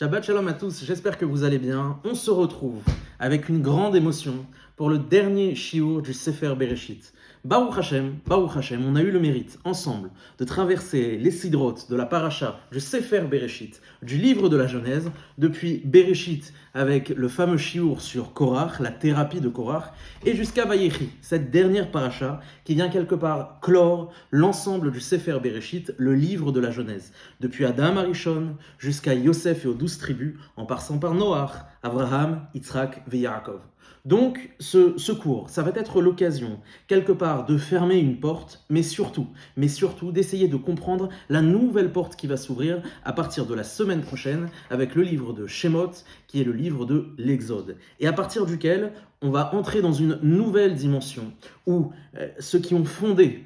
Shabbat Shalom à tous, j'espère que vous allez bien. On se retrouve avec une grande émotion pour le dernier shiur du Sefer Bereshit. Baruch Hashem, on a eu le mérite ensemble de traverser les sidrotes de la paracha du Sefer Bereshit, du livre de la Genèse, depuis Bereshit avec le fameux shiur sur Korach, la thérapie de Korach, et jusqu'à Vayechi, cette dernière paracha qui vient quelque part clore l'ensemble du Sefer Bereshit, le livre de la Genèse, depuis Adam Arishon jusqu'à Yosef et aux 12 tribus, en passant par Noach, Abraham, Yitzhak et Yaakov. Donc, ce cours, ça va être l'occasion, quelque part, de fermer une porte, mais surtout d'essayer de comprendre la nouvelle porte qui va s'ouvrir à partir de la semaine prochaine avec le livre de Shemot, qui est le livre de l'Exode, et à partir duquel on va entrer dans une nouvelle dimension où ceux qui ont fondé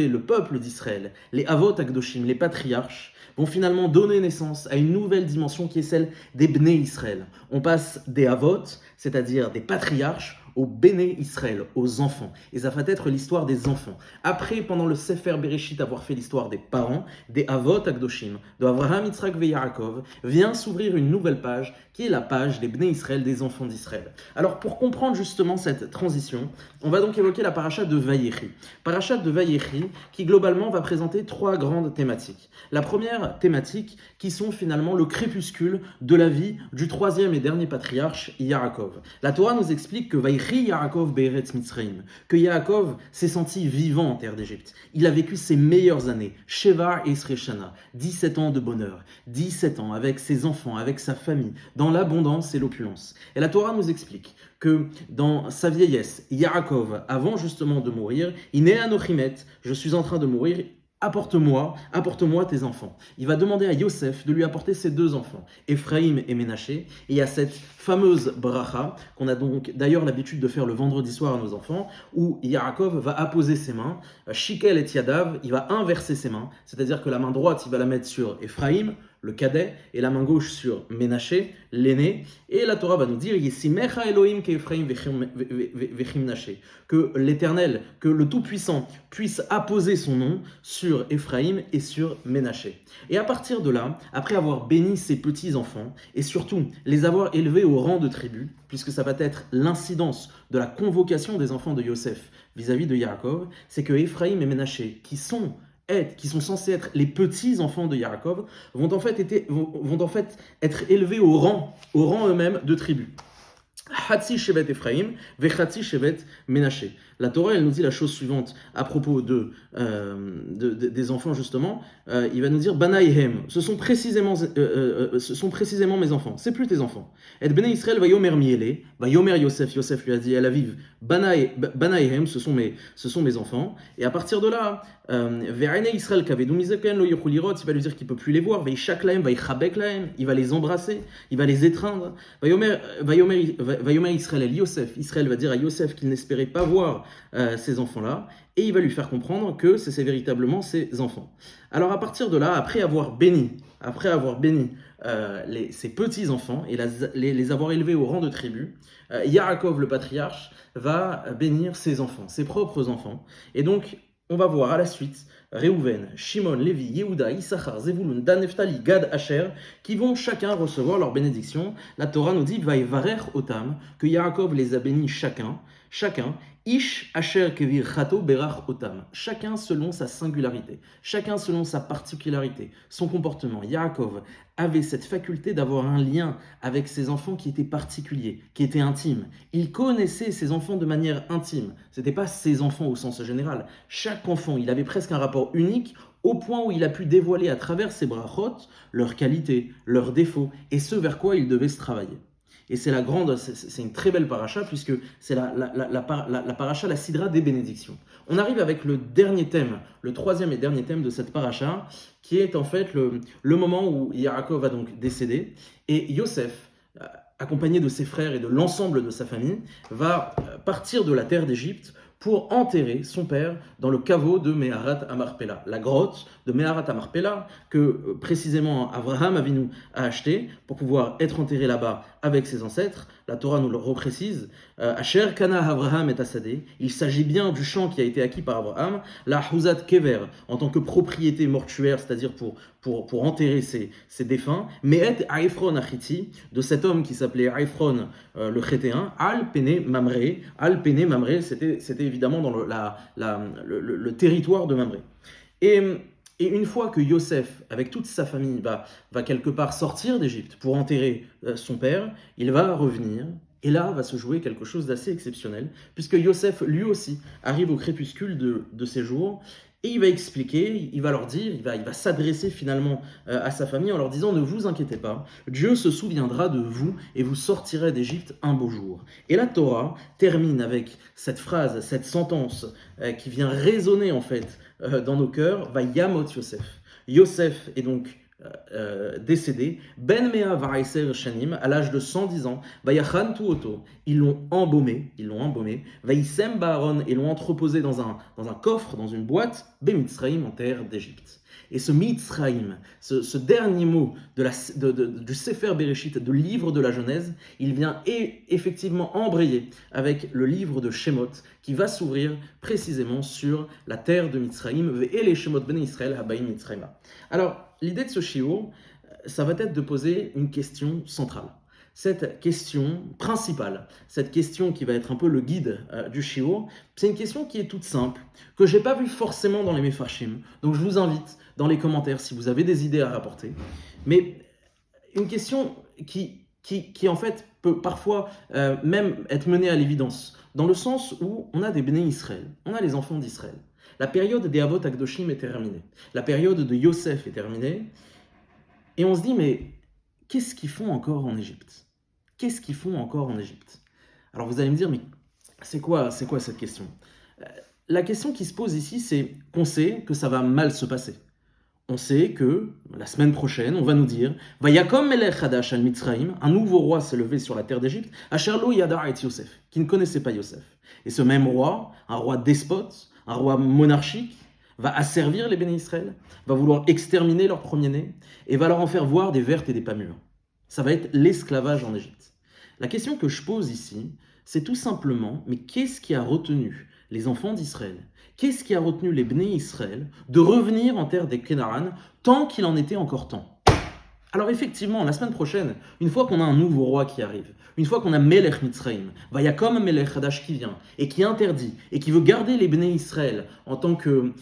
le peuple d'Israël, les Avot Akdoshim, les patriarches, vont finalement donner naissance à une nouvelle dimension qui est celle des Bnei Israël. On passe des Avot, c'est-à-dire des patriarches, aux Béné Israël, aux enfants. Et ça va être l'histoire des enfants. Après, pendant le Sefer Bereshit, avoir fait l'histoire des parents, des Avot Akdoshim, de Abraham, Yitzhak et Yaakov, vient s'ouvrir une nouvelle page, qui est la page des Béné Israël, des enfants d'Israël. Alors, pour comprendre justement cette transition, on va donc évoquer la paracha de Vayechi. Paracha de Vayechi, qui globalement va présenter trois grandes thématiques. La première thématique, qui sont finalement le crépuscule de la vie du troisième et dernier patriarche, Yaakov. La Torah nous explique que Vayechi Yaakov be'eretz Mitzrayim, que Yaakov s'est senti vivant en terre d'Égypte. Il a vécu ses meilleures années, Sheva et Sreshana, 17 ans de bonheur, 17 ans avec ses enfants, avec sa famille, dans l'abondance et l'opulence. Et la Torah nous explique que dans sa vieillesse, Yaakov, avant justement de mourir, Iné anochimet, je suis en train de mourir, apporte-moi tes enfants. Il va demander à Yosef de lui apporter ses deux enfants, Ephraim et Ménaché. Et il y a cette fameuse bracha, qu'on a donc d'ailleurs l'habitude de faire le vendredi soir à nos enfants, où Yaakov va apposer ses mains, Shikel et Yadav, il va inverser ses mains, c'est-à-dire que la main droite, il va la mettre sur Ephraim, le cadet, et la main gauche sur Ménaché, l'aîné. Et la Torah va nous dire Yesimecha Elohim ke'Ephraim vechim Naché, que l'Éternel, que le Tout-Puissant puisse apposer son nom sur Ephraim et sur Ménaché. Et à partir de là, après avoir béni ses petits-enfants, et surtout les avoir élevés au rang de tribu, puisque ça va être l'incidence de la convocation des enfants de Yosef vis-à-vis de Yaakov, c'est que Ephraim et Ménaché, qui sont censés être les petits-enfants de Yaakov, vont en fait être élevés au rang eux-mêmes de tribus. Hatsi Shevet Ephraim, Vechatsi Shevet Ménaché. La Torah, elle nous dit la chose suivante à propos des enfants, justement. Il va nous dire Banaihem, ce sont précisément mes enfants, c'est plus tes enfants. Et Bnei Israël va yomer miele, va yomer Yosef lui a dit à la vive Banaihem, ce sont mes enfants. Et à partir de là, Ve'ane Israël kavedou mizeken lo yochul lirot, il va lui dire qu'il ne peut plus les voir, Ve'ishak lahem, Ve'ichabek lahem, il va les embrasser, il va les étreindre. Va yomer Israël el Yosef, Israël va dire à Yosef qu'il n'espérait pas voir ces enfants-là, et il va lui faire comprendre que c'est véritablement ses enfants. Alors à partir de là, après avoir béni ses petits-enfants et les avoir élevés au rang de tribu, Yaakov, le patriarche, va bénir ses enfants, ses propres enfants. Et donc, on va voir à la suite Réhouven, Shimon, Lévi, Yehuda, Issachar, Zevulun, Dan, Neftali, Gad, Asher, qui vont chacun recevoir leur bénédiction. La Torah nous dit Vaïvarer Otam, que Yaakov les a bénis chacun, Ish Asher Kevir Chato Berach Otam, chacun selon sa singularité, chacun selon sa particularité, son comportement. Yaakov avait cette faculté d'avoir un lien avec ses enfants qui était particulier, qui était intime. Il connaissait ses enfants de manière intime. Ce n'était pas ses enfants au sens général. Chaque enfant, il avait presque un rapport unique au point où il a pu dévoiler à travers ses brachot leurs qualités, leurs défauts et ce vers quoi il devait se travailler. Et c'est une très belle paracha puisque c'est la paracha, la sidra des bénédictions. On arrive avec le dernier thème, le troisième et dernier thème de cette paracha, qui est en fait le moment où Yaakov va donc décéder et Yosef, accompagné de ses frères et de l'ensemble de sa famille, va partir de la terre d'Égypte pour enterrer son père dans le caveau de Meharat Amarpela, la grotte de Meharat Amarpela que précisément Abraham Avinu a acheté pour pouvoir être enterré là-bas avec ses ancêtres. la Torah nous le reprécise, Asher Kana Avraham et Asadeh, il s'agit bien du champ qui a été acquis par Abraham, la Huzat Kever, en tant que propriété mortuaire, c'est-à-dire pour enterrer ses défunts, Me'et Aifron Achiti, de cet homme qui s'appelait Aifron le Chétéen, Al Pene Mamré, c'était évidemment dans le territoire de Mamré. Et une fois que Yosef, avec toute sa famille, va quelque part sortir d'Égypte pour enterrer son père, il va revenir. Et là va se jouer quelque chose d'assez exceptionnel, puisque Yosef, lui aussi, arrive au crépuscule de ses jours, et il va expliquer, il va leur dire, il va s'adresser finalement à sa famille en leur disant « Ne vous inquiétez pas, Dieu se souviendra de vous et vous sortirez d'Égypte un beau jour. » Et la Torah termine avec cette phrase, cette sentence qui vient résonner en fait dans nos cœurs, « Va Yamot Yosef ». Yosef est donc décédé, Ben Mea Varaiser Shanim, à l'âge de 110 ans, Vayachan Tuoto, ils l'ont embaumé, Vaïsem Baaron, et l'ont entreposé dans un coffre, dans une boîte, Bemitzraïm, en terre d'Égypte. Et ce Mitzraïm, ce dernier mot du Sefer Bereshit, de livre de la Genèse, il vient effectivement embrayer avec le livre de Shemot, qui va s'ouvrir précisément sur la terre de Mitzraïm, et les Shemot Ben Israël, Habaïm Mitzraïma. Alors, l'idée de ce shiur, ça va être de poser une question centrale. Cette question principale, cette question qui va être un peu le guide du shiur, c'est une question qui est toute simple, que je n'ai pas vue forcément dans les Mefarshim. Donc je vous invite dans les commentaires, si vous avez des idées à rapporter, mais une question qui en fait peut parfois même être menée à l'évidence, dans le sens où on a des Bnei Israël, on a les enfants d'Israël. La période des Avot Akdoshim est terminée. La période de Yosef est terminée. Et on se dit, mais qu'est-ce qu'ils font encore en Égypte? Qu'est-ce qu'ils font encore en Égypte? Alors vous allez me dire, mais c'est quoi cette question? La question qui se pose ici, c'est qu'on sait que ça va mal se passer. On sait que la semaine prochaine, on va nous dire Vayakom Melech Hadash al Mitzraïm, un nouveau roi s'est levé sur la terre d'Égypte, Asher lo yada et Yosef, qui ne connaissait pas Yosef. Et ce même roi, un roi despote, un roi monarchique, va asservir les béné Israël, va vouloir exterminer leurs premiers-nés et va leur en faire voir des vertes et des pas mûres. Ça va être l'esclavage en Égypte. La question que je pose ici, c'est tout simplement, mais qu'est-ce qui a retenu les enfants d'Israël? Qu'est-ce qui a retenu les béné Israël de revenir en terre des Kénaran tant qu'il en était encore temps? Alors effectivement, la semaine prochaine, une fois qu'on a un nouveau roi qui arrive, une fois qu'on a Melech Mitzraïm, Vayakom Melech Hadash qui vient et qui interdit et qui veut garder les béné Israël en tant que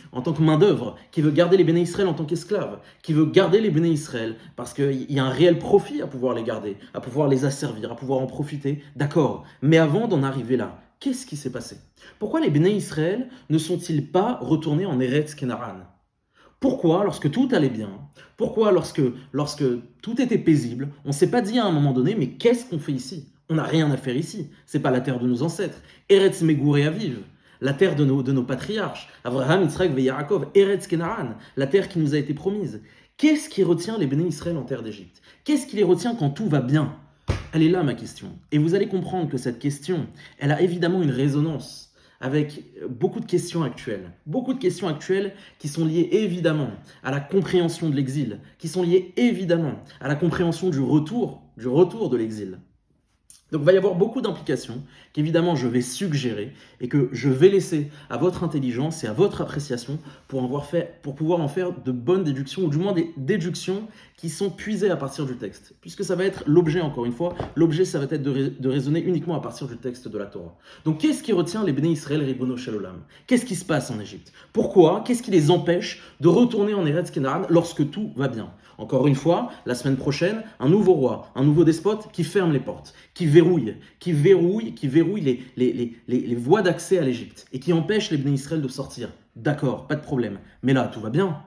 main-d'œuvre, qui veut garder les béné Israël en tant qu'esclaves, qui veut garder les béné Israël parce qu'il y a un réel profit à pouvoir les garder, à pouvoir les asservir, à pouvoir en profiter, d'accord. Mais avant d'en arriver là, qu'est-ce qui s'est passé? Pourquoi les béné Israël ne sont-ils pas retournés en Eretz Kenaran? Pourquoi, lorsque tout allait bien, pourquoi, lorsque tout était paisible, on ne s'est pas dit à un moment donné, mais qu'est-ce qu'on fait ici? On n'a rien à faire ici. C'est pas la terre de nos ancêtres. Eretz Megouré Aviv, la terre de nos patriarches. Avraham, Yitzhak et Yaakov, Eretz Kenaran, la terre qui nous a été promise. Qu'est-ce qui retient les béné Israël en terre d'Égypte? Qu'est-ce qui les retient quand tout va bien? Elle est là ma question. Et vous allez comprendre que cette question, elle a évidemment une résonance avec beaucoup de questions actuelles qui sont liées évidemment à la compréhension de l'exil, qui sont liées évidemment à la compréhension du retour de l'exil. Donc il va y avoir beaucoup d'implications qu'évidemment je vais suggérer et que je vais laisser à votre intelligence et à votre appréciation pour pouvoir en faire de bonnes déductions, ou du moins des déductions qui sont puisées à partir du texte. Puisque ça va être l'objet, encore une fois, l'objet ça va être de raisonner uniquement à partir du texte de la Torah. Donc qu'est-ce qui retient les Béné Israël Ribono Shel Olam? Qu'est-ce qui se passe en Égypte? Pourquoi? Qu'est-ce qui les empêche de retourner en Eretz Kenaran lorsque tout va bien? Encore une fois, la semaine prochaine, un nouveau roi, un nouveau despote qui ferme les portes, qui verrouille les voies d'accès à l'Égypte et qui empêche les Béné Israël de sortir. D'accord, pas de problème. Mais là, tout va bien.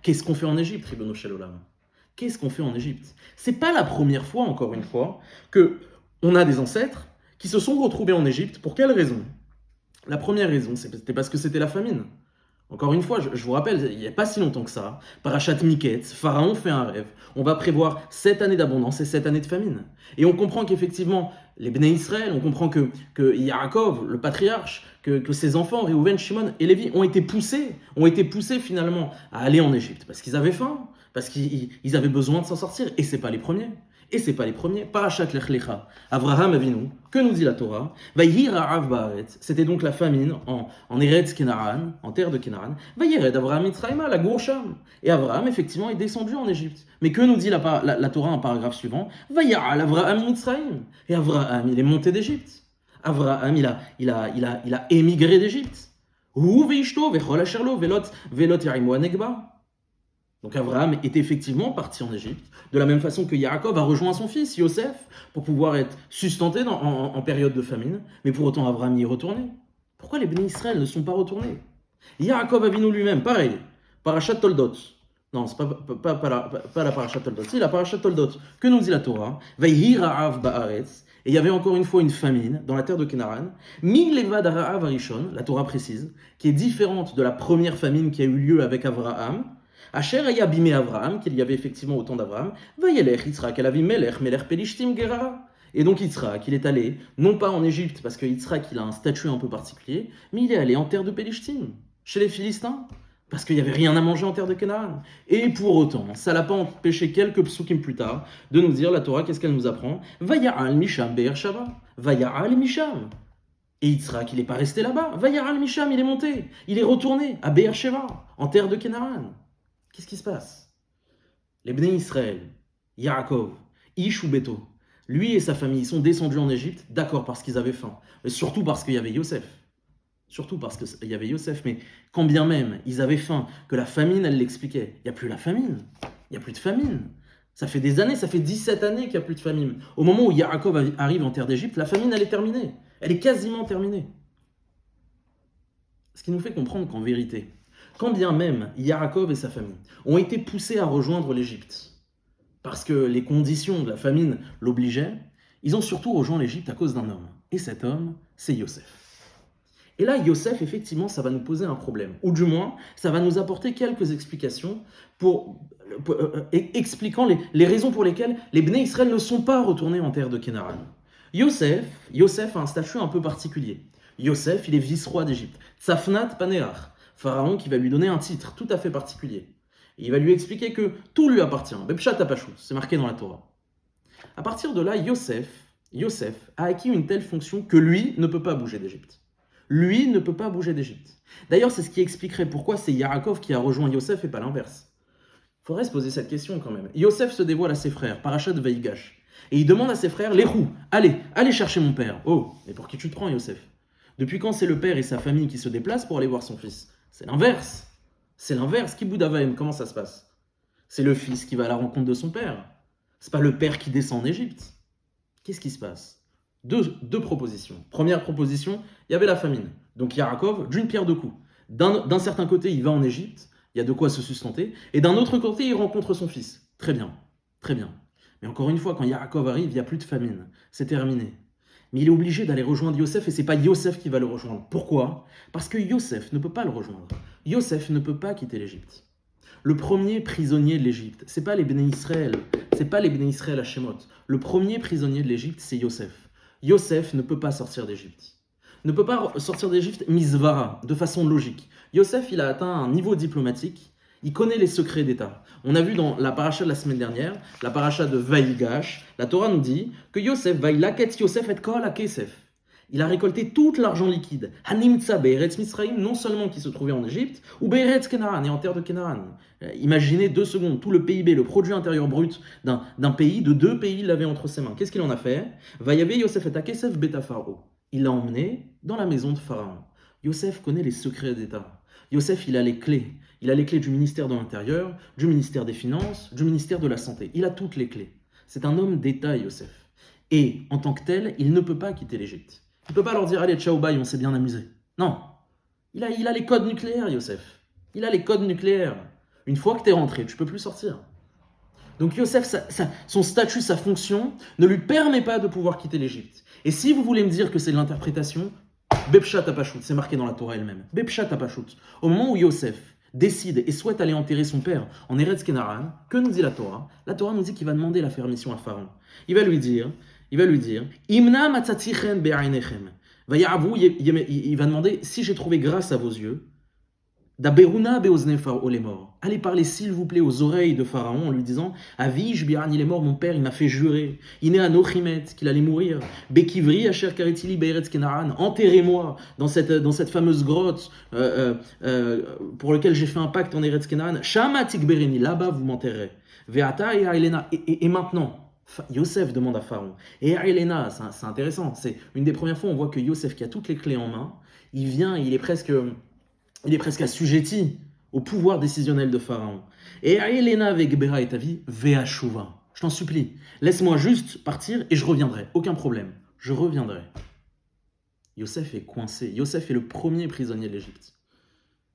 Qu'est-ce qu'on fait en Égypte, Ribono Shel Olam? Qu'est-ce qu'on fait en Égypte? C'est pas la première fois, encore une fois, que on a des ancêtres qui se sont retrouvés en Égypte. Pour quelle raison? La première raison, c'était parce que c'était la famine. Encore une fois, je vous rappelle, il n'y a pas si longtemps que ça, Parashat Miketz, Pharaon fait un rêve, on va prévoir 7 années d'abondance et 7 années de famine. Et on comprend qu'effectivement, les Bnei Israël, on comprend que Yaakov, le patriarche, que ses enfants, Réhouven, Shimon et Lévi, ont été poussés finalement à aller en Égypte, parce qu'ils avaient faim, parce qu'ils avaient besoin de s'en sortir, et c'est pas les premiers. Et c'est pas les premiers. Parashat Lech Lecha, Avraham Avinu, que nous dit la Torah? Vayhi ra'av ba'aretz. C'était donc la famine en Eretz Kenaran, en terre de Kenaran. Vayered Avraham Mitzrayma, la Goursham. Et Avraham, effectivement, est descendu en Égypte. Mais que nous dit la Torah en paragraphe suivant? Vaya'al Avraham Mitzrayim. Et Avraham, il est monté d'Égypte. Avraham, il a émigré d'Égypte. Hu veishto vechol asher lo velot yarimu anegba. Donc Abraham est effectivement parti en Égypte, de la même façon que Yaakov a rejoint son fils Yosef pour pouvoir être sustenté en période de famine, mais pour autant Abraham y est retourné. Pourquoi les bénis Israël ne sont pas retournés? Yaakov Avinu lui-même, pareil, Parashat Toldot. Non, c'est pas la Parashat Toldot, c'est la Parashat Toldot. Que nous dit la Torah? Vayhi ra'av ba'aretz. Et il y avait encore une fois une famine dans la terre de Kenaran. Mi levad ra'av arishon, la Torah précise, qui est différente de la première famine qui a eu lieu avec Abraham. Asher aya bimé Avraham, qu'il y avait effectivement au temps d'Avraham, vayelech Yitzhak el avi melech pelishtim gerara. Et donc Yitzhak, il est allé, non pas en Égypte, parce que Yitzhak, il a un statut un peu particulier, mais il est allé en terre de Pelishtim, chez les Philistins, parce qu'il n'y avait rien à manger en terre de Canaan. Et pour autant, ça l'a pas empêché quelques psukim plus tard de nous dire, la Torah, qu'est-ce qu'elle nous apprend? Vaya'al misham be'ershava, vaya'al misham. Et Yitzhak, il n'est pas resté là-bas, vaya'al misham, il est monté, il est retourné à Be'ersheva, en terre de Canaan. Qu'est-ce qui se passe? Les Bnei Israël, Yaakov, Ish ou Beto, lui et sa famille, ils sont descendus en Égypte, d'accord, parce qu'ils avaient faim, mais surtout parce qu'il y avait Yosef. Surtout parce qu'il y avait Yosef, mais quand bien même ils avaient faim, que la famine, elle l'expliquait, il n'y a plus la famine, il n'y a plus de famine. Ça fait des années, ça fait 17 années qu'il n'y a plus de famine. Au moment où Yaakov arrive en terre d'Égypte, la famine, elle est terminée. Elle est quasiment terminée. Ce qui nous fait comprendre qu'en vérité, quand bien même Yaakov et sa famille ont été poussés à rejoindre l'Égypte, parce que les conditions de la famine l'obligeaient, ils ont surtout rejoint l'Égypte à cause d'un homme. Et cet homme, c'est Yosef. Et là, Yosef, effectivement, ça va nous poser un problème. Ou du moins, ça va nous apporter quelques explications expliquant les raisons pour lesquelles les Bnei Israël ne sont pas retournés en terre de Kenaran. Yosef a un statut un peu particulier. Yosef, il est vice-roi d'Égypte. Tsafnat Panéach, pharaon qui va lui donner un titre tout à fait particulier. Et il va lui expliquer que tout lui appartient. Bepshat Apashut, c'est marqué dans la Torah. À partir de là, Yosef a acquis une telle fonction que lui ne peut pas bouger d'Égypte. Lui ne peut pas bouger d'Égypte. D'ailleurs, c'est ce qui expliquerait pourquoi c'est Yaakov qui a rejoint Yosef et pas l'inverse. Il faudrait se poser cette question quand même. Yosef se dévoile à ses frères, Parashat Vaïgash. Et il demande à ses frères, les roues, allez chercher mon père. Oh, mais pour qui tu te prends, Yosef? Depuis quand c'est le père et sa famille qui se déplacent pour aller voir son fils? C'est l'inverse. C'est l'inverse. Kibboud Avaim, comment ça se passe? C'est le fils qui va à la rencontre de son père. C'est pas le père qui descend en Égypte. Qu'est-ce qui se passe? Deux propositions. Première proposition, il y avait la famine. Donc Yaakov, d'une pierre deux coups. D'un certain côté, il va en Égypte, il y a de quoi se sustenter, et d'un autre côté, il rencontre son fils. Très bien, très bien. Mais encore une fois, quand Yaakov arrive, il n'y a plus de famine. C'est terminé. Mais il est obligé d'aller rejoindre Yosef, et c'est pas Yosef qui va le rejoindre. Pourquoi? Parce que Yosef ne peut pas le rejoindre. Yosef ne peut pas quitter l'Égypte. Le premier prisonnier de l'Égypte, c'est pas les Bnei Israël, c'est pas les Bnei Israël à Shemot. Le premier prisonnier de l'Égypte, c'est Yosef. Yosef ne peut pas sortir d'Égypte. Ne peut pas sortir d'Égypte misvara, de façon logique. Yosef, il a atteint un niveau diplomatique, il connaît les secrets d'État. On a vu dans la paracha de la semaine dernière, la paracha de Vaïgash, la Torah nous dit que Yosef, Vaïlaket Yosef et kol hakesef. Il a récolté tout l'argent liquide. Hanimtsa be'eretz Misraïm, non seulement qui se trouvait en Égypte, ou be'eretz Kenaran, et en terre de Kenaran. Imaginez 2 secondes, tout le PIB, le produit intérieur brut d'un pays, de 2 pays, il l'avait entre ses mains. Qu'est-ce qu'il en a fait? Vayavé Yosef et Akesef beta Pharaon. Il l'a emmené dans la maison de Pharaon. Yosef connaît les secrets d'État. Yosef, il a les clés. Il a les clés du ministère de l'Intérieur, du ministère des Finances, du ministère de la Santé. Il a toutes les clés. C'est un homme d'État, Yosef. Et en tant que tel, il ne peut pas quitter l'Égypte. Il ne peut pas leur dire « Allez, ciao, bye, on s'est bien amusé ». Non. Il a les codes nucléaires, Yosef. Il a les codes nucléaires. Une fois que tu es rentré, tu ne peux plus sortir. Donc Yosef, son statut, sa fonction, ne lui permet pas de pouvoir quitter l'Égypte. Et si vous voulez me dire que c'est de l'interprétation, Bepshat Apashut, c'est marqué dans la Torah elle-même. Bepshat Apashut. Au moment où Yosef décide et souhaite aller enterrer son père en Eretz Kenaran, que nous dit la Torah? La Torah nous dit qu'il va demander la permission à Pharaon. Il va lui dire, Imna matzatzichen be'ainechem. Il va demander, si j'ai trouvé grâce à vos yeux, Daberuna beozne Pharaon les morts. Allez parler s'il vous plaît aux oreilles de Pharaon en lui disant Avish bi'an il est mort, mon père, il m'a fait jurer. Iné anochimet qu'il allait mourir. Bekivri asher karetili be'eretz Kenaan. Enterrez-moi dans cette fameuse grotte pour laquelle j'ai fait un pacte en Eretz Kenaan. Shama tikbereni, là-bas vous m'enterrerez. Ve'ata et Elena. Et maintenant, Yosef demande à Pharaon. Et Elena, c'est intéressant. C'est une des premières fois où on voit que Yosef, qui a toutes les clés en main, il vient, il est presque assujetti au pouvoir décisionnel de Pharaon. Et Elena avec Bera et ta vie, Ve'ashuva. Je t'en supplie, laisse-moi juste partir et je reviendrai. Aucun problème, je reviendrai. Yosef est coincé. Yosef est le premier prisonnier de l'Égypte.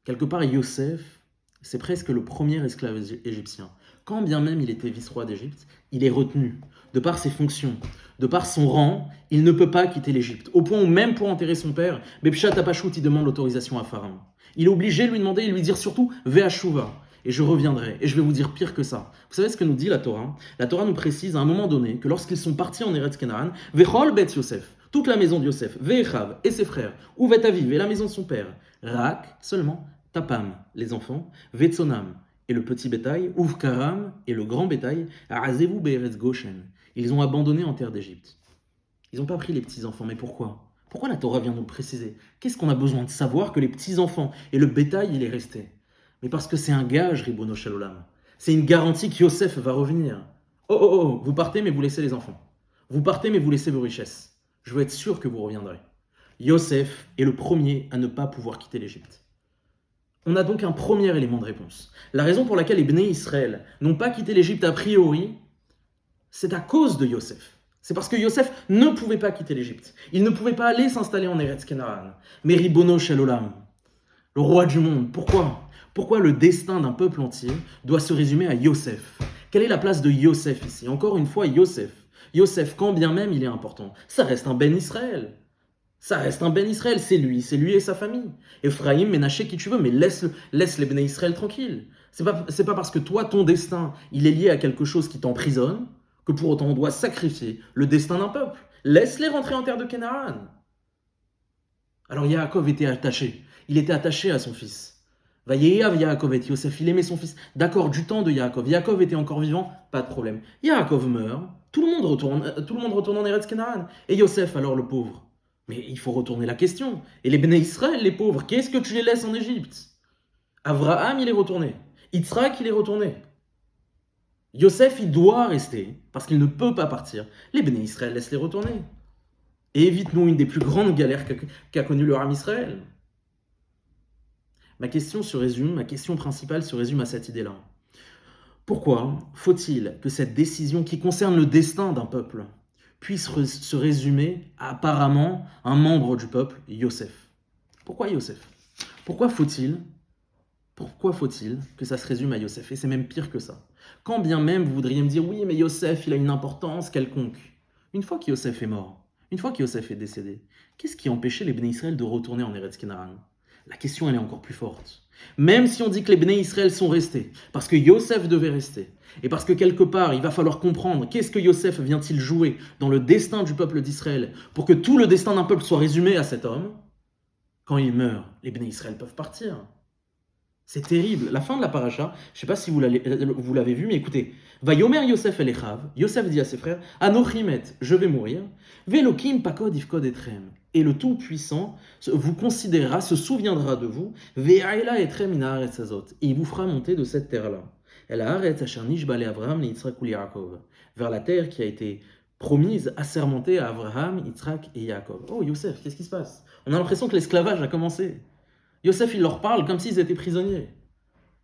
Quelque part, Yosef, c'est presque le premier esclave égyptien. Quand bien même il était vice-roi d'Égypte, il est retenu. De par ses fonctions, de par son rang, il ne peut pas quitter l'Égypte. Au point où même pour enterrer son père, Bepshat Apachout, il demande l'autorisation à Pharaon. Il est obligé de lui demander et lui dire surtout Ve'ashuva. Et je reviendrai. Et je vais vous dire pire que ça. Vous savez ce que nous dit la Torah? La Torah nous précise à un moment donné que lorsqu'ils sont partis en Eretz Kenaan, Vechol Bet Yosef, toute la maison de Yosef, Ve'echav et ses frères, Uvet Aviv et la maison de son père, Rak, seulement, Tapam, les enfants, Vetzonam et le petit bétail, Uvkaram et le grand bétail, Azevu Be'eretz Goshen. Ils ont abandonné en terre d'Égypte. Ils n'ont pas pris les petits-enfants, mais pourquoi? Pourquoi la Torah vient nous le préciser? Qu'est-ce qu'on a besoin de savoir que les petits-enfants et le bétail, il est resté? Mais parce que c'est un gage, Ribono Shel Olam. C'est une garantie que Yosef va revenir. Oh, oh, oh, vous partez, mais vous laissez les enfants. Vous partez, mais vous laissez vos richesses. Je veux être sûr que vous reviendrez. Yosef est le premier à ne pas pouvoir quitter l'Égypte. On a donc un premier élément de réponse. La raison pour laquelle les Bnei Israël n'ont pas quitté l'Égypte a priori, c'est à cause de Yosef. C'est parce que Yosef ne pouvait pas quitter l'Égypte. Il ne pouvait pas aller s'installer en Eretz Kenaan. Mais Ribono Shel Olam, le roi du monde, pourquoi? Pourquoi le destin d'un peuple entier doit se résumer à Yosef? Quelle est la place de Yosef ici? Encore une fois, Yosef. Yosef, quand bien même il est important, ça reste un Ben Israël. Ça reste un Ben Israël, c'est lui et sa famille. Ephraïm, Ménaché, qui tu veux, mais laisse les Ben Israël tranquilles. C'est pas parce que toi, ton destin, il est lié à quelque chose qui t'emprisonne, que pour autant on doit sacrifier le destin d'un peuple. Laisse-les rentrer en terre de Canaan. Alors Yaakov était attaché. Il était attaché à son fils. Vayeyav Yaakov et Yosef, il aimait son fils. D'accord, du temps de Yaakov. Yaakov était encore vivant, pas de problème. Yaakov meurt, tout le monde retourne en Eretz Canaan. Et Yosef, alors le pauvre. Mais il faut retourner la question. Et les Bnei Israël, les pauvres, qu'est-ce que tu les laisses en Égypte? Abraham, il est retourné. Yitzhak, il est retourné. Yosef, il doit rester, parce qu'il ne peut pas partir. Les Bnei Israël, laisse-les retourner. Et évite-nous une des plus grandes galères qu'a connu le Ham Israël. Ma question principale se résume à cette idée-là. Pourquoi faut-il que cette décision qui concerne le destin d'un peuple puisse se résumer à apparemment un membre du peuple, Yosef? Pourquoi Yosef? Pourquoi faut-il que ça se résume à Yosef? Et c'est même pire que ça. Quand bien même vous voudriez me dire, oui, mais Yosef, il a une importance quelconque. Une fois que Yosef est mort, une fois que Yosef est décédé, qu'est-ce qui empêchait les Bnei Israël de retourner en Eretz Kenaan? La question, elle est encore plus forte. Même si on dit que les Bnei Israël sont restés, parce que Yosef devait rester, et parce que quelque part, il va falloir comprendre qu'est-ce que Yosef vient-il jouer dans le destin du peuple d'Israël, pour que tout le destin d'un peuple soit résumé à cet homme, quand il meurt, les Bnei Israël peuvent partir. C'est terrible. La fin de la paracha, je ne sais pas si vous l'avez vu, mais écoutez. Vayomer Yosef el Echav, Yosef dit à ses frères, Anochimet, je vais mourir, Velokim pakod ifkod etrem. Et le Tout-Puissant vous considérera, se souviendra de vous, Ve'aela etrem in haaretz hazot. Et il vous fera monter de cette terre-là. El haaretz asher nishba le Avraham, le Yitzhak ou le Yaakov. Vers la terre qui a été promise, assermentée à Abraham, Yitzhak et Yaakov. Oh Yosef, qu'est-ce qui se passe? On a l'impression que l'esclavage a commencé. Yosef, il leur parle comme s'ils étaient prisonniers.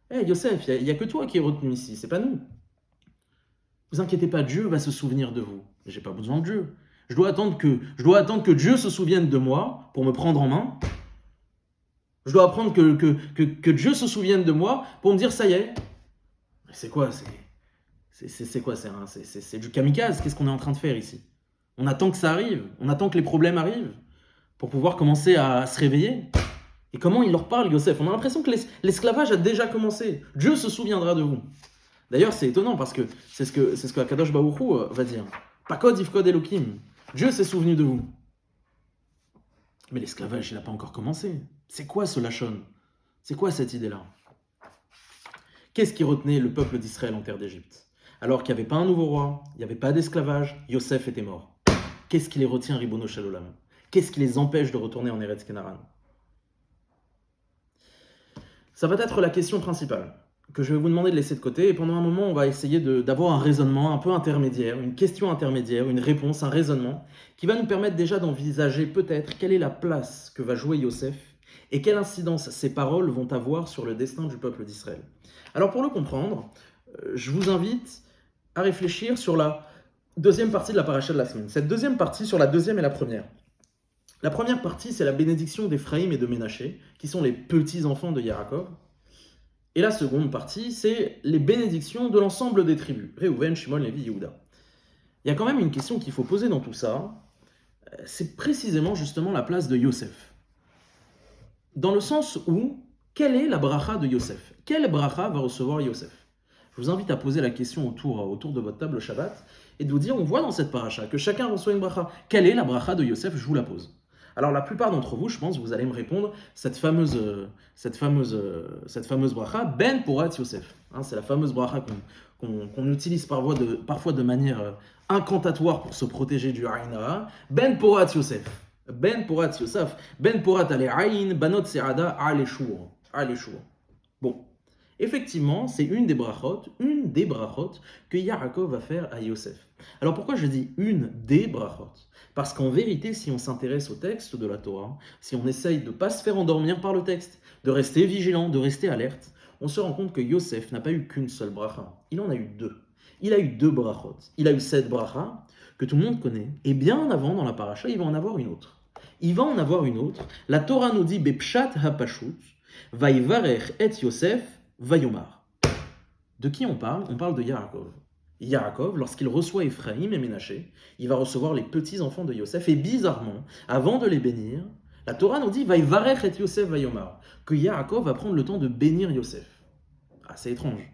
Eh Yosef, il n'y a que toi qui es retenu ici, c'est pas nous. Vous inquiétez pas, Dieu va se souvenir de vous. J'ai pas besoin de Dieu. Je dois attendre que Dieu se souvienne de moi pour me prendre en main. Je dois attendre que Dieu se souvienne de moi pour me dire ça y est. Mais c'est quoi? C'est quoi? C'est du kamikaze. Qu'est-ce qu'on est en train de faire ici? On attend que ça arrive. On attend que les problèmes arrivent pour pouvoir commencer à se réveiller. Et comment il leur parle, Yosef? On a l'impression que l'esclavage a déjà commencé. Dieu se souviendra de vous. D'ailleurs, c'est étonnant parce que c'est ce que Akadosh Baruch Hu va dire. Pakod ifkod Elokim. Dieu s'est souvenu de vous. Mais l'esclavage, il n'a pas encore commencé. C'est quoi ce lachon? C'est quoi cette idée-là? Qu'est-ce qui retenait le peuple d'Israël en terre d'Égypte? Alors qu'il n'y avait pas un nouveau roi, il n'y avait pas d'esclavage, Yosef était mort. Qu'est-ce qui les retient, Ribono Shel Olam? Qu'est-ce qui les empêche de retourner en Eretz Kenaran? Ça va être la question principale que je vais vous demander de laisser de côté. Et pendant un moment, on va essayer d'avoir un raisonnement un peu intermédiaire, une question intermédiaire, une réponse, un raisonnement qui va nous permettre déjà d'envisager peut-être quelle est la place que va jouer Yosef et quelle incidence ces paroles vont avoir sur le destin du peuple d'Israël. Alors pour le comprendre, je vous invite à réfléchir sur la deuxième partie de la paracha de la semaine. Cette deuxième partie sur la deuxième et la première. La première partie, c'est la bénédiction d'Éphraïm et de Ménaché, qui sont les petits-enfants de Yaakov. Et la seconde partie, c'est les bénédictions de l'ensemble des tribus, Réhouven, Shimon, Lévi, Yehuda. Il y a quand même une question qu'il faut poser dans tout ça, c'est précisément justement la place de Yosef. Dans le sens où, quelle est la bracha de Yosef? Quelle bracha va recevoir Yosef? Je vous invite à poser la question autour de votre table Shabbat et de vous dire, on voit dans cette paracha que chacun reçoit une bracha. Quelle est la bracha de Yosef? Je vous la pose. Alors la plupart d'entre vous, je pense, vous allez me répondre cette fameuse bracha, Ben Porat Yosef. C'est la fameuse bracha qu'on utilise parfois de manière incantatoire pour se protéger du Aïn Hara. Ben Porat Yosef. Ben Porat Yosef. Ben Porat ale Aïn, Banot Se'ada ale Shur. Bon. Effectivement, c'est une des brachot que Yaakov va faire à Yosef. Alors pourquoi je dis une des brachot? Parce qu'en vérité, si on s'intéresse au texte de la Torah, si on essaye de ne pas se faire endormir par le texte, de rester vigilant, de rester alerte, on se rend compte que Yosef n'a pas eu qu'une seule bracha. Il en a eu deux. Il a eu deux brachot. Il a eu cette bracha que tout le monde connaît. Et bien avant, dans la paracha, il va en avoir une autre. La Torah nous dit Bepshat hapashut, Vaivarech et Yosef, Vayomar. De qui on parle? On parle de Yaakov. Yaakov, lorsqu'il reçoit Éphraïm et Ménaché, il va recevoir les petits-enfants de Yosef. Et bizarrement, avant de les bénir, la Torah nous dit Vaivarech et Yosef Vayomar, que Yaakov va prendre le temps de bénir Yosef. C'est étrange.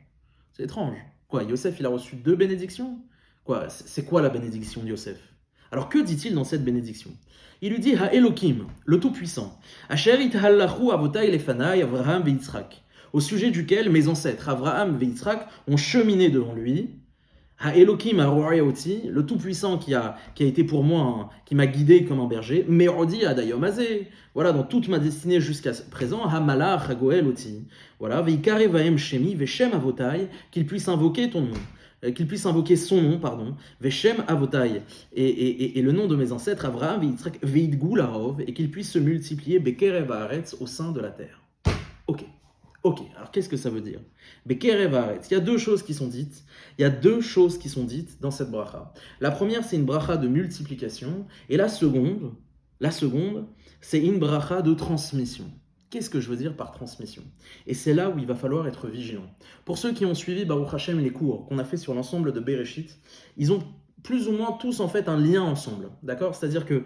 C'est étrange. Quoi, Yosef, il a reçu deux bénédictions? Quoi, c'est quoi la bénédiction de Yosef? Alors que dit-il dans cette bénédiction? Il lui dit Ha Elohim, le Tout-Puissant, Asher ithallachu avotai lefanai Avraham veYitzrak, au sujet duquel mes ancêtres Avraham et Yitzhak ont cheminé devant lui. Ha Elohim ha-ro'ayoti, le Tout-Puissant qui a été pour moi, qui m'a guidé comme un berger, Me'odi adayom hazeh, voilà, dans toute ma destinée jusqu'à présent, Ha-malach ha-goel oti, voilà, ve'ikare va'em shemi ve'shem avotai, qu'il puisse invoquer ton nom, qu'il puisse invoquer son nom, pardon, ve'shem avotai, et le nom de mes ancêtres, Avraham ve'Yitzhak ve'idgou larov, et qu'il puisse se multiplier bekerev haaretz, au sein de la terre. Ok, alors qu'est-ce que ça veut dire? Bekerev haaretz. Il y a deux choses qui sont dites. Dans cette bracha. La première, c'est une bracha de multiplication. Et la seconde, c'est une bracha de transmission. Qu'est-ce que je veux dire par transmission? Et c'est là où il va falloir être vigilant. Pour ceux qui ont suivi Baruch Hashem les cours qu'on a fait sur l'ensemble de Bereshit, ils ont plus ou moins tous en fait un lien ensemble. D'accord? C'est-à-dire que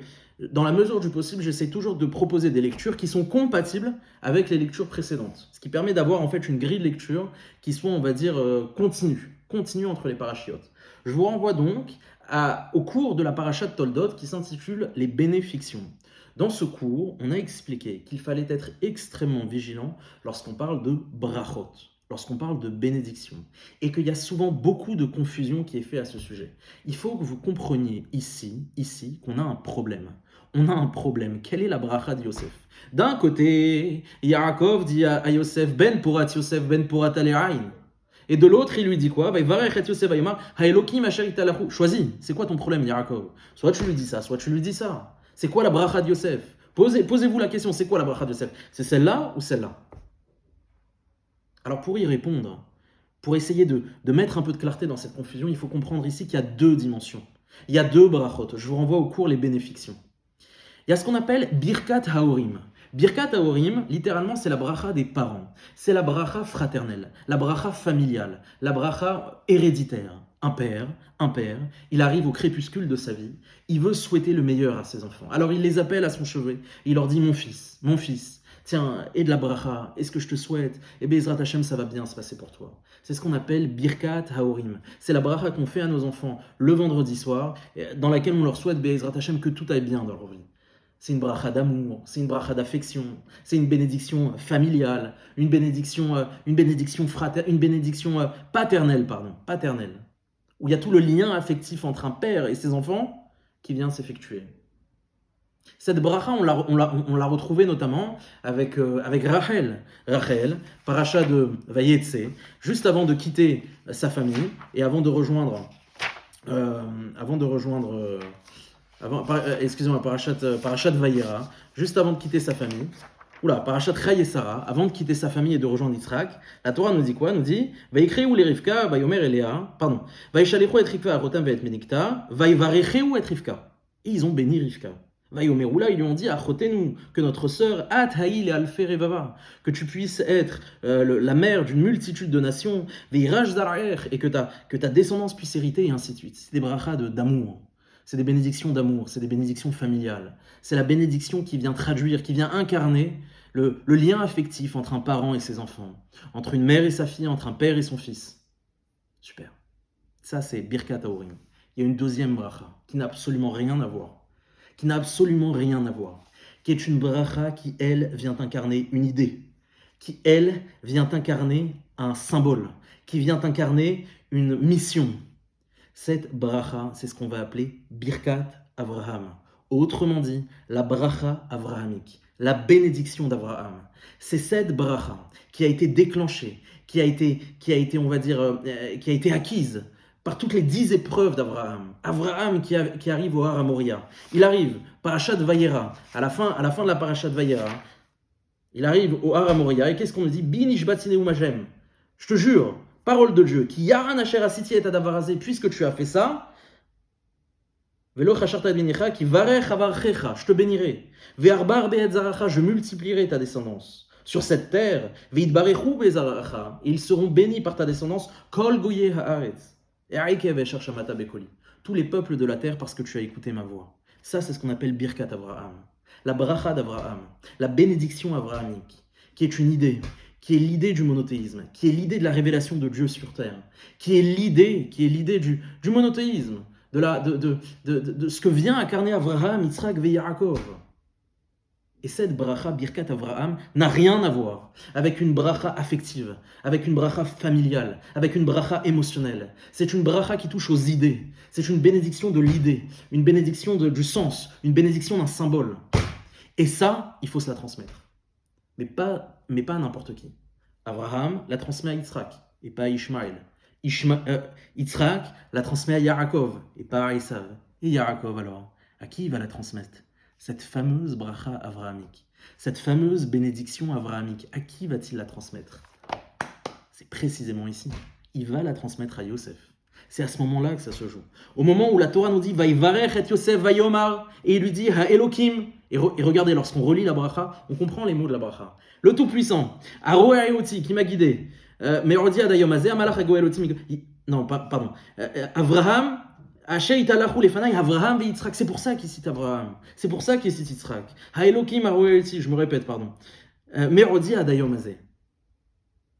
dans la mesure du possible, j'essaie toujours de proposer des lectures qui sont compatibles avec les lectures précédentes. Ce qui permet d'avoir en fait une grille de lecture qui soit, on va dire, continue entre les parachiotes. Je vous renvoie donc au cours de la paracha de Toldot qui s'intitule Les bénéfictions. Dans ce cours, on a expliqué qu'il fallait être extrêmement vigilant lorsqu'on parle de brachot, lorsqu'on parle de bénédiction, et qu'il y a souvent beaucoup de confusion qui est faite à ce sujet. Il faut que vous compreniez ici, qu'on a un problème. On a un problème. Quelle est la bracha de Yosef? D'un côté, Yaakov dit à Yosef, Ben porat Yosef, Ben porat ale'ain. Et de l'autre, il lui dit quoi? Choisis, c'est quoi ton problème, Yaakov? Soit tu lui dis ça, soit tu lui dis ça. C'est quoi la bracha de Yosef? Posez-vous la question, c'est quoi la bracha de Yosef? C'est celle-là ou celle-là? Alors pour y répondre, pour essayer de mettre un peu de clarté dans cette confusion, il faut comprendre ici qu'il y a deux dimensions. Il y a deux brachot. Je vous renvoie au cours les bénéfictions. Il y a ce qu'on appelle Birkat Haorim. Birkat Haorim, littéralement, c'est la bracha des parents. C'est la bracha fraternelle, la bracha familiale, la bracha héréditaire. Un père, il arrive au crépuscule de sa vie, il veut souhaiter le meilleur à ses enfants. Alors il les appelle à son chevet, il leur dit mon fils, tiens, et de la bracha, est-ce que je te souhaite? Et Bezrat Hashem, ça va bien se passer pour toi. C'est ce qu'on appelle Birkat Haorim. C'est la bracha qu'on fait à nos enfants le vendredi soir, dans laquelle on leur souhaite Bezrat Hashem que tout aille bien dans leur vie. C'est une bracha d'amour, c'est une bracha d'affection, c'est une bénédiction familiale, une bénédiction paternelle, où il y a tout le lien affectif entre un père et ses enfants qui vient s'effectuer. Cette bracha, on l'a retrouvée notamment avec Rachel. Rachel, paracha de Vayetse, juste avant de quitter sa famille et avant de rejoindre parachat Vayera, juste avant de quitter sa famille. Parachat Chayei Sarah, avant de quitter sa famille et de rejoindre Yitzhak, la Torah nous dit quoi? Nous dit Vayikreou le Rivka, Vayomer Elea, pardon, Vayishalichu et Rivka Arotam Vayet Menikta, Vayivarecheu et Rivka. Et ils ont béni Rivka. Vayomeroula, ils lui ont dit Achotenu, que notre sœur, At Haïl et Alfe Revava, que tu puisses être la mère d'une multitude de nations, Veiraj Zaraer, et que ta descendance puisse hériter, et ainsi de suite. C'est des brachas d'amour. C'est des bénédictions d'amour, c'est des bénédictions familiales. C'est la bénédiction qui vient traduire, qui vient incarner le lien affectif entre un parent et ses enfants, entre une mère et sa fille, entre un père et son fils. Super. Ça, c'est Birkat Haorim. Il y a une deuxième bracha qui n'a absolument rien à voir. Qui est une bracha qui, elle, vient incarner une idée, qui, elle, vient incarner un symbole, qui vient incarner une mission. Cette bracha, c'est ce qu'on va appeler Birkat Avraham. Autrement dit, la bracha avrahamique, la bénédiction d'Avraham. C'est cette bracha qui a été déclenchée, qui a été acquise par toutes les 10 épreuves d'Avraham. Avraham qui arrive au Har Moria. Il arrive, parachat Vayera, à la fin de la parachat Vayera, il arrive au Har Moria, et qu'est-ce qu'on nous dit? Bin ishbatzine umajem. Je te jure, parole de Dieu, qui yaran asher asiti et adavarazé, puisque tu as fait ça, velo chasharta benicha, qui varech avarchecha, je te bénirai, ve'arbar be'etzaracha, je multiplierai ta descendance. Sur cette terre, ve'idbarechu be'ezaracha, ils seront bénis par ta descendance, kol goye haaretz. Tous les peuples de la terre parce que tu as écouté ma voix. Ça, c'est ce qu'on appelle Birkat Avraham. La bracha d'Avraham, la bénédiction avrahamique, qui est une idée, qui est l'idée du monothéisme, qui est l'idée de la révélation de Dieu sur terre, qui est l'idée du monothéisme, de ce que vient incarner Avraham, Yitzhak et Yaakov. Et cette bracha, Birkat Avraham, n'a rien à voir avec une bracha affective, avec une bracha familiale, avec une bracha émotionnelle. C'est une bracha qui touche aux idées. C'est une bénédiction de l'idée, une bénédiction du sens, une bénédiction d'un symbole. Et ça, il faut se la transmettre. Mais pas à n'importe qui. Avraham la transmet à Yitzhak et pas à Ishmaël. Yitzhak la transmet à Yaakov et pas à Esav. Et Yaakov alors, à qui il va la transmettre? Cette fameuse bracha avrahamique, cette fameuse bénédiction avrahamique, à qui va-t-il la transmettre? C'est précisément ici. Il va la transmettre à Yosef. C'est à ce moment-là que ça se joue. Au moment où la Torah nous dit Vaïvarech et Yosef Vayomar, et il lui dit Ha Elokim. Et regardez, lorsqu'on relit la bracha, on comprend les mots de la bracha. Le Tout-Puissant, Aroé Eoti, qui m'a guidé, Merodi Adayomazé, Amalach Ego Elotim. Non, pardon. Avraham. Avraham et Yitzhak, c'est pour ça qu'il cite Avraham, c'est pour ça qu'il cite Yitzhak. Je me répète, pardon. Merodi Adayomazé.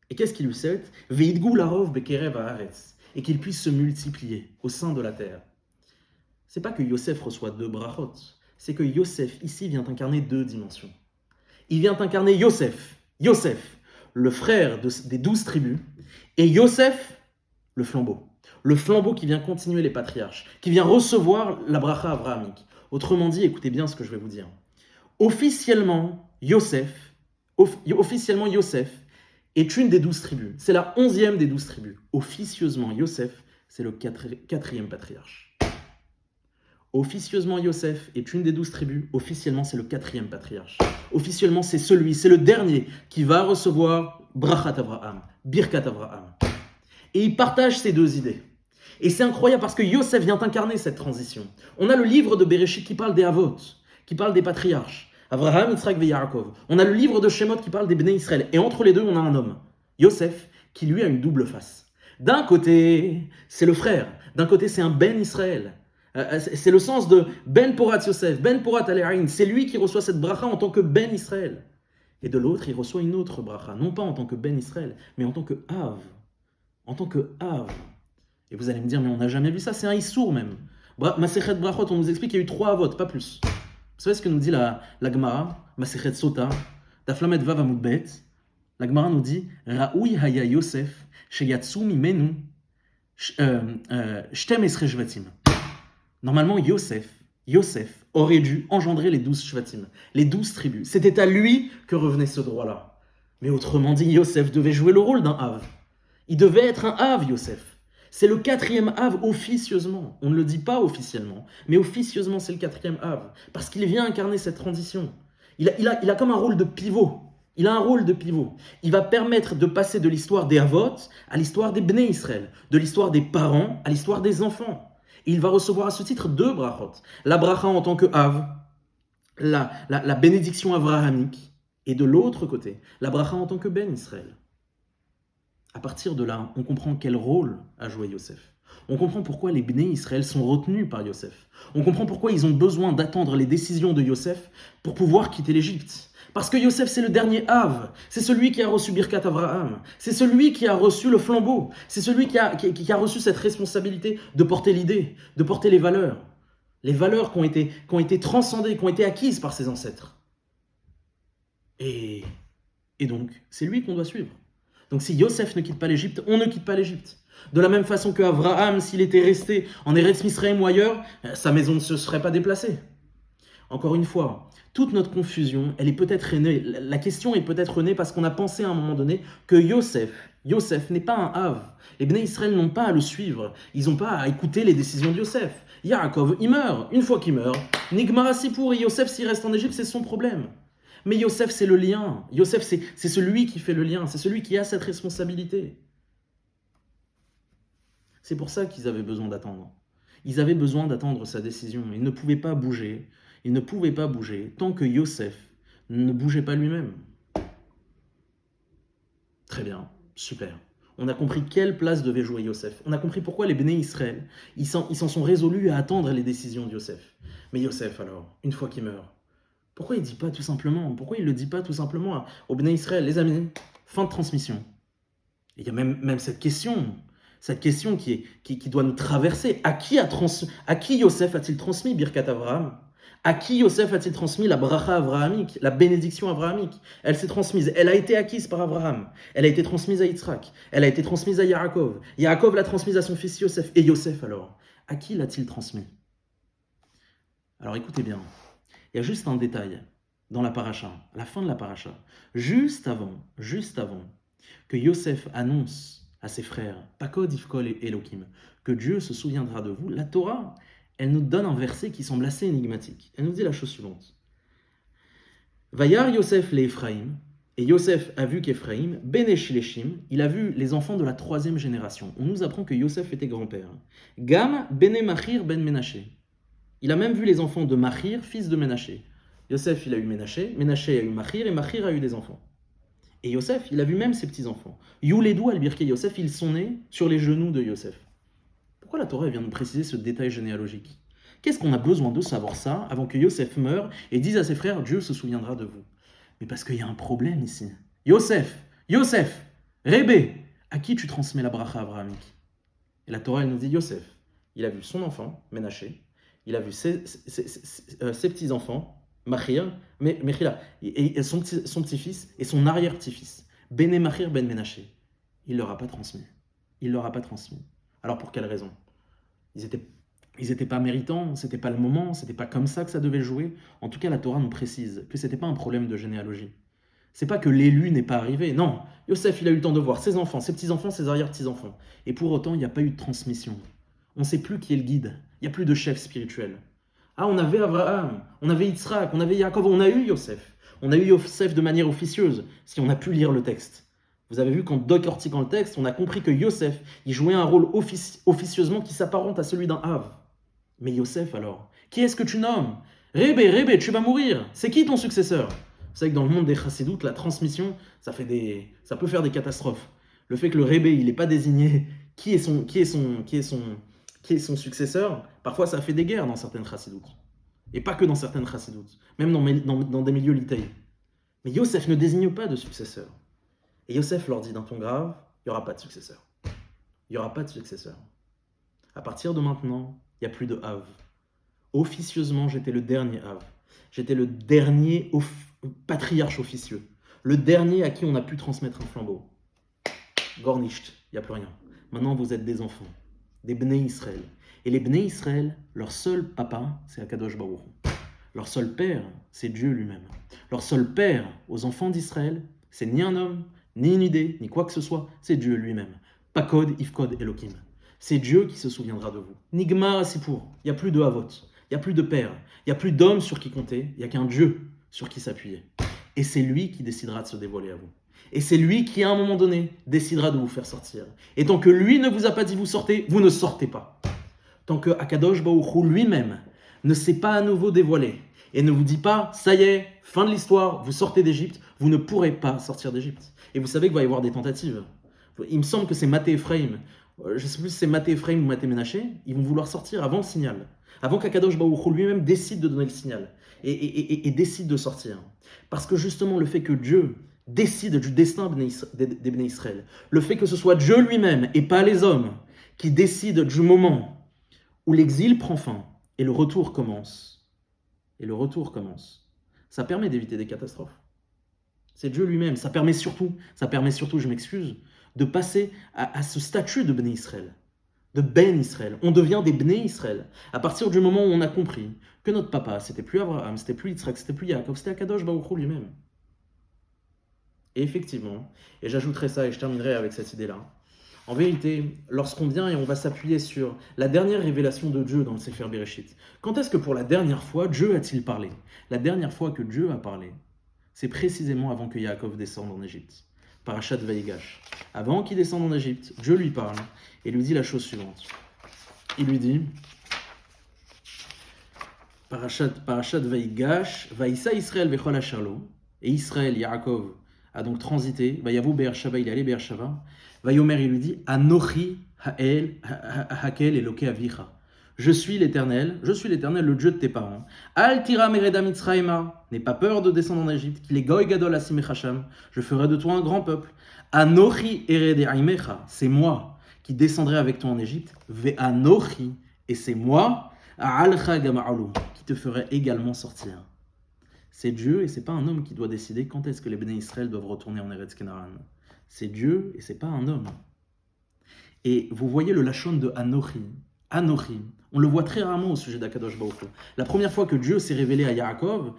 Et qu'est-ce qu'il lui souhaite? Veidgou larov bekerev haaretz, et qu'il puisse se multiplier au sein de la terre. C'est pas que Yosef reçoit 2 brachot, c'est que Yosef ici vient incarner 2 dimensions. Il vient incarner Yosef, le frère des 12 tribus, et Yosef, le flambeau qui vient continuer les patriarches, qui vient recevoir la bracha avrahamique. Autrement dit, écoutez bien ce que je vais vous dire. Officiellement, Yosef est une des 12 tribus. C'est la 11e des 12 tribus. Officieusement, Yosef, c'est le 4e patriarche. Officieusement, Yosef est une des 12 tribus. Officiellement, c'est le 4e patriarche. Officiellement, c'est le dernier qui va recevoir Brachat Avraham, Birkat Avraham. Et il partage ces 2 idées. Et c'est incroyable parce que Yosef vient incarner cette transition. On a le livre de Bereshit qui parle des Avot, qui parle des patriarches. Avraham, Yitzhak et Yaakov. On a le livre de Shemot qui parle des Bnei Israël. Et entre les 2, on a un homme, Yosef, qui lui a une double face. D'un côté, c'est le frère. D'un côté, c'est un Ben Israël. C'est le sens de Ben Porat Yosef, Ben Porat Alehaïn. C'est lui qui reçoit cette bracha en tant que Ben Israël. Et de l'autre, il reçoit une autre bracha. Non pas en tant que Ben Israël, mais en tant que Av. En tant que Av. Et vous allez me dire, mais on n'a jamais vu ça, c'est un Issour même. Masechet Brachot, on nous explique qu'il y a eu 3 Avot, pas plus. Vous savez ce que nous dit la Gemara, Masechet Sota, Daflamet Vav Amud Bet. La Gemara nous dit Raoui Haya Yosef, Sheyatsu Mimenu, Shtem Esre Shvatim. Normalement, Yosef aurait dû engendrer les 12 Shvatim, les 12 tribus. C'était à lui que revenait ce droit-là. Mais autrement dit, Yosef devait jouer le rôle d'un Av. Il devait être un Av, Yosef. C'est le 4e Av officieusement. On ne le dit pas officiellement, mais officieusement, c'est le 4e Av. Parce qu'il vient incarner cette transition. Il a comme un rôle de pivot. Il a un rôle de pivot. Il va permettre de passer de l'histoire des Avot à l'histoire des Bnei Israël, de l'histoire des parents à l'histoire des enfants. Et il va recevoir à ce titre 2 brachot. La bracha en tant que Av, la bénédiction avrahamique, et de l'autre côté, la bracha en tant que Ben Israël. À partir de là, on comprend quel rôle a joué Yosef. On comprend pourquoi les Bnei Israël sont retenus par Yosef. On comprend pourquoi ils ont besoin d'attendre les décisions de Yosef pour pouvoir quitter l'Égypte. Parce que Yosef, c'est le dernier Av. C'est celui qui a reçu Birkat Avraham. C'est celui qui a reçu le flambeau. C'est celui qui a reçu cette responsabilité de porter l'idée, de porter les valeurs. Les valeurs qui ont été transcendées, qui ont été acquises par ses ancêtres. Et donc, c'est lui qu'on doit suivre. Donc si Yosef ne quitte pas l'Égypte, on ne quitte pas l'Égypte. De la même façon que Abraham, s'il était resté en Eretz Misraïm ou ailleurs, sa maison ne se serait pas déplacée. Encore une fois, toute notre confusion, elle est peut-être née, la question est peut-être née parce qu'on a pensé à un moment donné que Yosef n'est pas un Av. Les Bnei Israël n'ont pas à le suivre, ils n'ont pas à écouter les décisions de Yosef. Yaakov, il meurt. Une fois qu'il meurt, Nigmar Sipour, et Yosef, s'il reste en Égypte, c'est son problème. Mais Yosef, c'est le lien. Yosef, c'est celui qui fait le lien. C'est celui qui a cette responsabilité. C'est pour ça qu'ils avaient besoin d'attendre. Ils avaient besoin d'attendre sa décision. Ils ne pouvaient pas bouger. Ils ne pouvaient pas bouger tant que Yosef ne bougeait pas lui-même. Très bien, super. On a compris quelle place devait jouer Yosef. On a compris pourquoi les Bnei Israël, ils s'en sont résolus à attendre les décisions de Yosef. Mais Yosef, alors, une fois qu'il meurt, pourquoi il ne dit pas tout simplement, pourquoi il le dit pas tout simplement aux Bnei Israël, les amis, fin de transmission. Et il y a même cette question qui doit nous traverser. À qui Yosef a-t-il transmis Birkat Avraham? À qui Yosef a-t-il transmis la bracha avrahamique, la bénédiction avrahamique? Elle s'est transmise, elle a été acquise par Abraham, elle a été transmise à Yitzhak, elle a été transmise à Yaakov. Yaakov l'a transmise à son fils Yosef. Et Yosef alors, à qui l'a-t-il transmis? Alors écoutez bien. Il y a juste un détail dans la paracha, à la fin de la paracha, juste avant que Yosef annonce à ses frères, Pakod Ifkol et Elohim, que Dieu se souviendra de vous, la Torah, elle nous donne un verset qui semble assez énigmatique. Elle nous dit la chose suivante. Vayar Yosef le Ephraim, et Yosef a vu qu'Ephraim, Ben Eshileshim, il a vu les enfants de la 3e génération. On nous apprend que Yosef était grand-père. Gam Ben Machir Ben Menaché. Il a même vu les enfants de Machir, fils de Ménaché. Yosef, il a eu Ménaché a eu Machir, et Machir a eu des enfants. Et Yosef, il a vu même ses petits-enfants. Youledou al-Birke Yosef, ils sont nés sur les genoux de Yosef. Pourquoi la Torah vient nous préciser ce détail généalogique? Qu'est-ce qu'on a besoin de savoir ça avant que Yosef meure et dise à ses frères, Dieu se souviendra de vous? Mais parce qu'il y a un problème ici. Yosef, Rébé, à qui tu transmets la bracha avrahamique? Et la Torah, elle nous dit, Yosef, il a vu son enfant, Ménaché, il a vu ses petits-enfants, Machir, et son petit-fils et son arrière-petit-fils, Ben Machir Ben Ménaché. Il ne leur a pas transmis. Alors pour quelle raison? Ils étaient pas méritants, c'était pas le moment, c'était pas comme ça que ça devait jouer. En tout cas, la Torah nous précise que c'était pas un problème de généalogie. C'est pas que l'élu n'est pas arrivé. Non, Yosef, il a eu le temps de voir ses enfants, ses petits-enfants, ses arrière-petits-enfants. Et pour autant, il n'y a pas eu de transmission. On ne sait plus qui est le guide. Il n'y a plus de chef spirituel. Ah, on avait Abraham, on avait Yitzhak, on avait Yaakov, on a eu Yosef. On a eu Yosef de manière officieuse, si on a pu lire le texte. Vous avez vu qu'en décortiquant le texte, on a compris que Yosef, il jouait un rôle officieusement qui s'apparente à celui d'un Av. Mais Yosef alors, qui est-ce que tu nommes? Rébé, tu vas mourir. C'est qui ton successeur? Vous savez que dans le monde des chassidoutes, la transmission, ça peut faire des catastrophes. Le fait que le Rébé, il n'est pas désigné qui est son successeur, parfois ça fait des guerres dans certaines chassidoutes. Et pas que dans certaines chassidoutes, même dans des milieux litéiques. Mais Yosef ne désigne pas de successeur. Et Yosef leur dit, dans ton grave, il n'y aura pas de successeur. Il n'y aura pas de successeur. À partir de maintenant, il n'y a plus de Av. Officieusement, j'étais le dernier Av. J'étais le dernier patriarche officieux, le dernier à qui on a pu transmettre un flambeau. Gornisht, il n'y a plus rien. Maintenant, vous êtes des enfants, des Bnei Israël. Et les Bnei Israël, leur seul papa, c'est Akadosh Baruch Hu. Leur seul père, c'est Dieu lui-même. Leur seul père aux enfants d'Israël, c'est ni un homme, ni une idée, ni quoi que ce soit, c'est Dieu lui-même. Pakod, Ifkod, Elohim. C'est Dieu qui se souviendra de vous. Nigmar Sipour, il n'y a plus de Havot, il n'y a plus de père, il n'y a plus d'homme sur qui compter, il n'y a qu'un Dieu sur qui s'appuyer. Et c'est lui qui décidera de se dévoiler à vous. Et c'est lui qui, à un moment donné, décidera de vous faire sortir. Et tant que lui ne vous a pas dit vous sortez, vous ne sortez pas. Tant que Akadosh Baruch Hu lui-même ne s'est pas à nouveau dévoilé et ne vous dit pas, ça y est, fin de l'histoire, vous sortez d'Égypte, vous ne pourrez pas sortir d'Égypte. Et vous savez qu'il va y avoir des tentatives. Il me semble que c'est Maté Ephraim, je ne sais plus si c'est Maté Ephraim ou Maté Ménaché, ils vont vouloir sortir avant le signal, avant qu'Akadosh Baruch Hu lui-même décide de donner le signal et décide de sortir. Parce que justement, le fait que Dieu décide du destin des Bnei Israël, le fait que ce soit Dieu lui-même et pas les hommes qui décident du moment où l'exil prend fin et le retour commence, ça permet d'éviter des catastrophes. C'est Dieu lui-même. Ça permet surtout, je m'excuse, de passer à ce statut de Bnei Israël, de Ben Israël. On devient des Bnei Israël à partir du moment où on a compris que notre papa, c'était plus Abraham, c'était plus Yitzhak, c'était plus Yaakov, c'était Akadosh Baruch Hu lui-même. Et effectivement, et j'ajouterai ça et je terminerai avec cette idée-là, en vérité, lorsqu'on vient et on va s'appuyer sur la dernière révélation de Dieu dans le Sefer Bereshit, quand est-ce que pour la dernière fois Dieu a-t-il parlé? La dernière fois que Dieu a parlé, c'est précisément avant que Yaakov descende en Égypte. Parashat Vaïgash. Avant qu'il descende en Égypte, Dieu lui parle et lui dit la chose suivante. Il lui dit, Parashat Vaïgash, Vaïssa Israël vechol hashalo, et Israël, Yaakov, a donc transité, Vayavu Be'er-Shava, il est allé Be'er-Shava, Vayomer, il lui dit, Anochi ha'el ha'kel eloke avicha. Je suis l'Éternel, le Dieu de tes parents. Al tira mereda mitzrayma, n'aie pas peur de descendre en Égypte, qu'il est goy gadol asim echasham, je ferai de toi un grand peuple. Anochi erede aimecha, c'est moi qui descendrai avec toi en Égypte. Ve anochi, et c'est moi, a'alcha gama'alum, qui te ferai également sortir. C'est Dieu et c'est pas un homme qui doit décider quand est-ce que les Bnei Israël doivent retourner en Eretz Kenaran. C'est Dieu et c'est pas un homme. Et vous voyez le lachon de Anochi. Anochi, on le voit très rarement au sujet d'Akadosh Baruch Hu. La première fois que Dieu s'est révélé à Yaakov,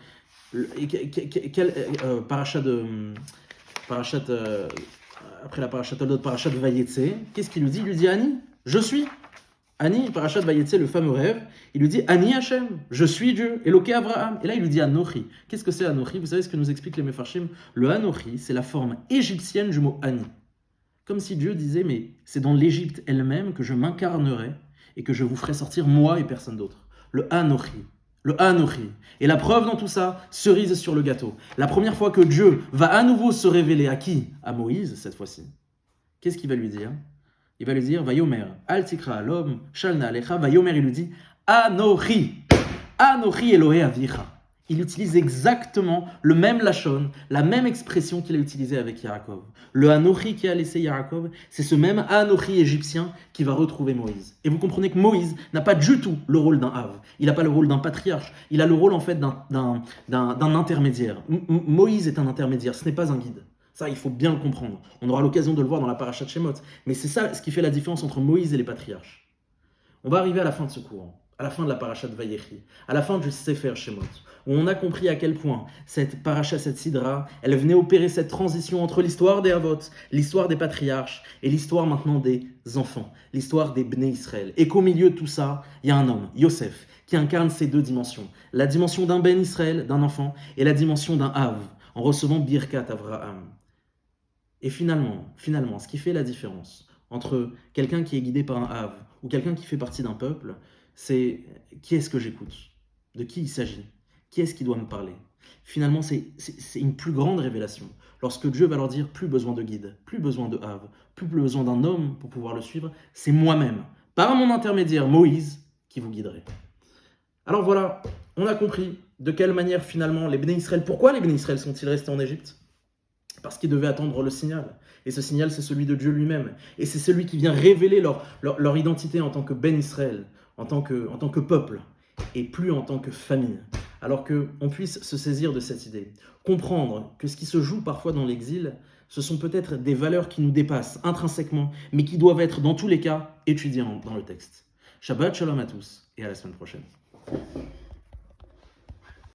après la parashat Toldot, parashat Vayetse, qu'est-ce qu'il lui dit? Il lui dit Ani, je suis. Ani, parashat Vayetse, le fameux rêve, il lui dit Ani Hashem, je suis Dieu, Eloké Abraham. Et là il lui dit Anochi. Qu'est-ce que c'est Anochi? Vous savez ce que nous expliquent les Mefarshim? Le Anochi, c'est la forme égyptienne du mot Ani. Comme si Dieu disait, mais c'est dans l'Égypte elle-même que je m'incarnerai et que je vous ferai sortir moi et personne d'autre. Le Anochi. Le Anochi. Et la preuve dans tout ça, cerise sur le gâteau. La première fois que Dieu va à nouveau se révéler à qui? À Moïse, cette fois-ci. Qu'est-ce qu'il va lui dire? Il va lui dire, Vayomer, Al tikra l'homme, Shalna alecha, Vayomer, il lui dit, Anochi. Anochi Elohe avicha. Il utilise exactement le même lachon, la même expression qu'il a utilisée avec Yaakov. Le Anochi qui a laissé Yaakov, c'est ce même Anochi égyptien qui va retrouver Moïse. Et vous comprenez que Moïse n'a pas du tout le rôle d'un Hav. Il n'a pas le rôle d'un patriarche. Il a le rôle en fait d'un intermédiaire. Moïse est un intermédiaire, ce n'est pas un guide. Ça, il faut bien le comprendre. On aura l'occasion de le voir dans la parashat Shemot. Mais c'est ça ce qui fait la différence entre Moïse et les patriarches. On va arriver à la fin de ce cours, à la fin de la parashat Vayechi, à la fin du Sefer Shemot, où on a compris à quel point cette parasha, cette sidra, elle venait opérer cette transition entre l'histoire des Havot, l'histoire des patriarches et l'histoire maintenant des enfants, l'histoire des Bnei Israël. Et qu'au milieu de tout ça, il y a un homme, Yosef, qui incarne ces deux dimensions. La dimension d'un Ben Israël, d'un enfant, et la dimension d'un Hav, en recevant Birkat Avraham. Et finalement, ce qui fait la différence entre quelqu'un qui est guidé par un Hav ou quelqu'un qui fait partie d'un peuple, c'est qui est-ce que j'écoute? De qui il s'agit? Qui est-ce qui doit me parler? Finalement, c'est une plus grande révélation. Lorsque Dieu va leur dire plus besoin de guide, plus besoin de Hav, plus besoin d'un homme pour pouvoir le suivre, c'est moi-même, par mon intermédiaire Moïse, qui vous guiderai. Alors voilà, on a compris de quelle manière finalement les Bnei Israël, pourquoi les Bnei Israël sont-ils restés en Égypte? Parce qu'ils devaient attendre le signal. Et ce signal, c'est celui de Dieu lui-même. Et c'est celui qui vient révéler leur identité en tant que Ben Israël, en tant que peuple, et plus en tant que famille. alors qu'on puisse se saisir de cette idée. Comprendre que ce qui se joue parfois dans l'exil, ce sont peut-être des valeurs qui nous dépassent intrinsèquement, mais qui doivent être dans tous les cas étudiées dans le texte. Shabbat shalom à tous et à la semaine prochaine.